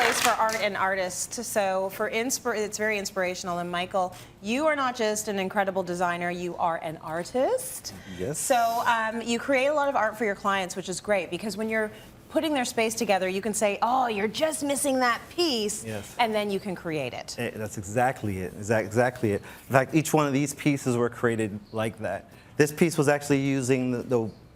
place for art and artists. So it's very inspirational. And Michael, you are not just an incredible designer, you are an artist. Yes. So you create a lot of art for your clients, which is great, because when you're putting their space together, you can say, oh, you're just missing that piece, yes, and then you can create it. That's exactly it. Exactly it. In fact, each one of these pieces were created like that. This piece was actually using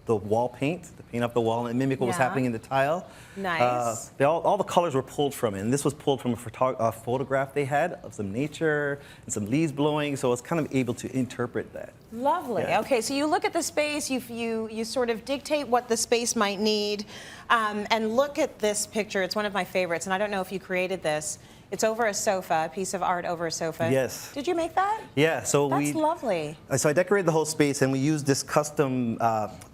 the wall paint, the paint up the wall, and mimic what was happening in the tile. Nice. All the colors were pulled from it, and this was pulled from a photograph they had of some nature and some leaves blowing, so I was kind of able to interpret that. Lovely. Yeah. Okay, so you look at the space, you sort of dictate what the space might need, and look at this picture. It's one of my favorites, and I don't know if you created this. It's over a sofa, a piece of art over a sofa. Yes. Did you make that? Yeah, so That's lovely. So I decorated the whole space, and we used this custom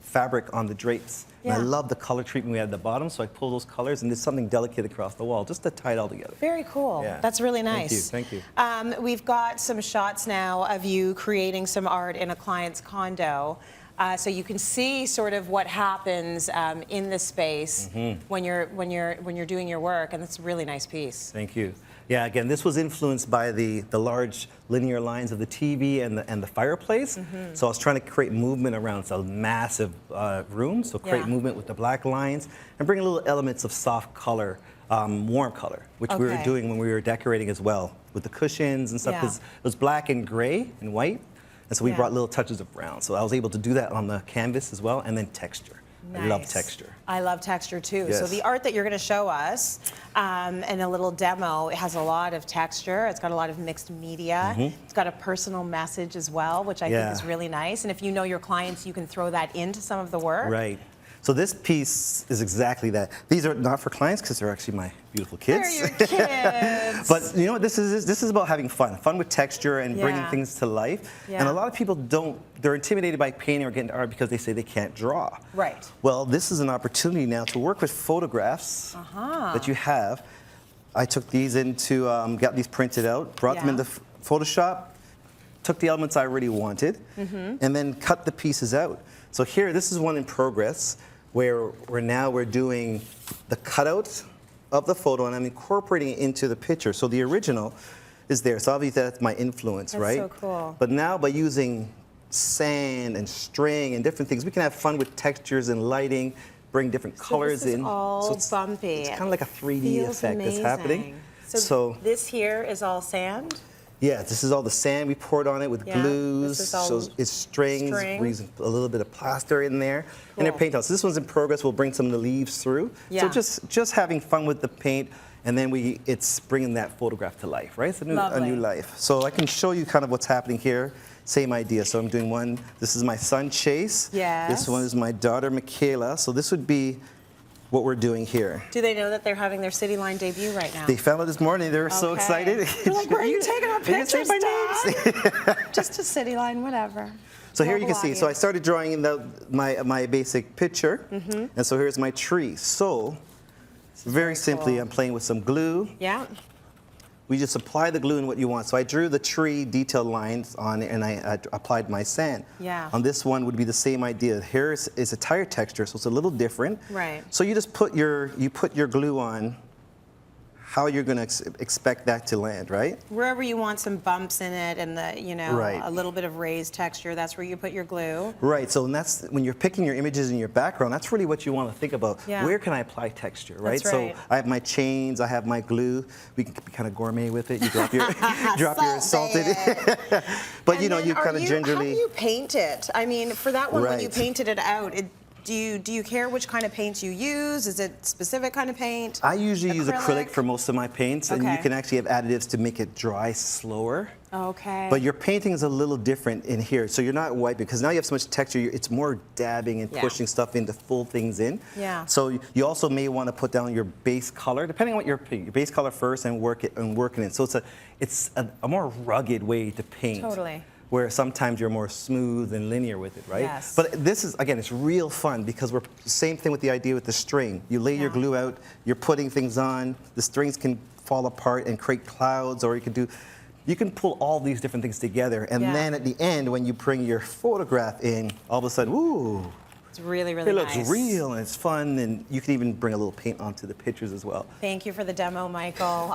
fabric on the drapes. Yeah. And I love the color treatment we had at the bottom, so I pulled those colors and did something delicate across the wall, just to tie it all together. Very cool. Yeah. That's really nice. Thank you. Thank you. We've got some shots now of you creating some art in a client's condo. So you can see sort of what happens in the space when you're doing your work, and it's a really nice piece. Thank you. Yeah, again, this was influenced by the large linear lines of the TV and the fireplace. So I was trying to create movement around. It's a massive room, so create movement with the black lines and bring little elements of soft color, warm color, which we were doing when we were decorating as well with the cushions and stuff, because it was black and gray and white. And so we brought little touches of brown. So I was able to do that on the canvas as well, and then texture. Nice. I love texture. I love texture too. Yes. So the art that you're going to show us in a little demo, it has a lot of texture. It's got a lot of mixed media. It's got a personal message as well, which I think is really nice. And if you know your clients, you can throw that into some of the work. Right. So this piece is exactly that. These are not for clients because they're actually my beautiful kids. They're your kids. But you know what this is? This is about having fun with texture and bringing things to life. And a lot of people they're intimidated by painting or getting art because they say they can't draw. Right. Well, this is an opportunity now to work with photographs that you have. I took these into, got these printed out, brought them into Photoshop, took the elements I already wanted, and then cut the pieces out. So here, this is one in progress, where we're doing the cutout of the photo, and I'm incorporating it into the picture. So the original is there. So obviously that's my influence, right? That's so cool. But now by using sand and string and different things, we can have fun with textures and lighting, bring different colors in. All so bumpy. It's kind of like a 3D effect that's happening. So this here is all sand? Yeah, this is all the sand we poured on it with glues. This is all so it's strings. We're using a little bit of plaster in there. And they're paint on. So this one's in progress. We'll bring some of the leaves through. So just having fun with the paint, and then it's bringing that photograph to life, right? It's a new life. So I can show you kind of what's happening here. Same idea. So I'm doing one. This is my son Chase. Yes. This one is my daughter Michaela. So this would be what we're doing here. Do they know that they're having their Cityline debut right now? They found it this morning. They were so excited. They're like, where are you taking our pictures, Dad? Just a Cityline, whatever. So here you can see. So I started drawing in my basic picture, and so here's my tree. So very simply, I'm playing with some glue. Yeah. We just apply the glue in what you want. So I drew the tree detail lines on it, and I applied my sand. Yeah. On this one would be the same idea. Here is a tire texture, so it's a little different. Right. So you just put your glue on how you're going to expect that to land, right? Wherever you want some bumps in it and a little bit of raised texture, that's where you put your glue. Right, so that's when you're picking your images in your background, that's really what you want to think about. Yeah. Where can I apply texture, right? That's right. So I have my chains, I have my glue. We can be kind of gourmet with it. You drop your your salted. But you kind of gingerly. How do you paint it? I mean, for that one, when you painted it out, do you care which kind of paint you use? Is it specific kind of paint? I usually use acrylic for most of my paints, and you can actually have additives to make it dry slower. Okay. But your painting is a little different in here, so you're not white because now you have so much texture. It's more dabbing and pushing stuff in to full things in. Yeah. So you also may want to put down your base color, depending on what your base color first, and work it in. So it's a more rugged way to paint. Totally. Where sometimes you're more smooth and linear with it, right? Yes. But this is, again, it's real fun because same thing with the idea with the string. You lay your glue out, you're putting things on, the strings can fall apart and create clouds, or you can pull all these different things together, and then at the end, when you bring your photograph in, all of a sudden, ooh, It's really, really nice. It looks real and it's fun, and you can even bring a little paint onto the pictures as well. Thank you for the demo, Michael.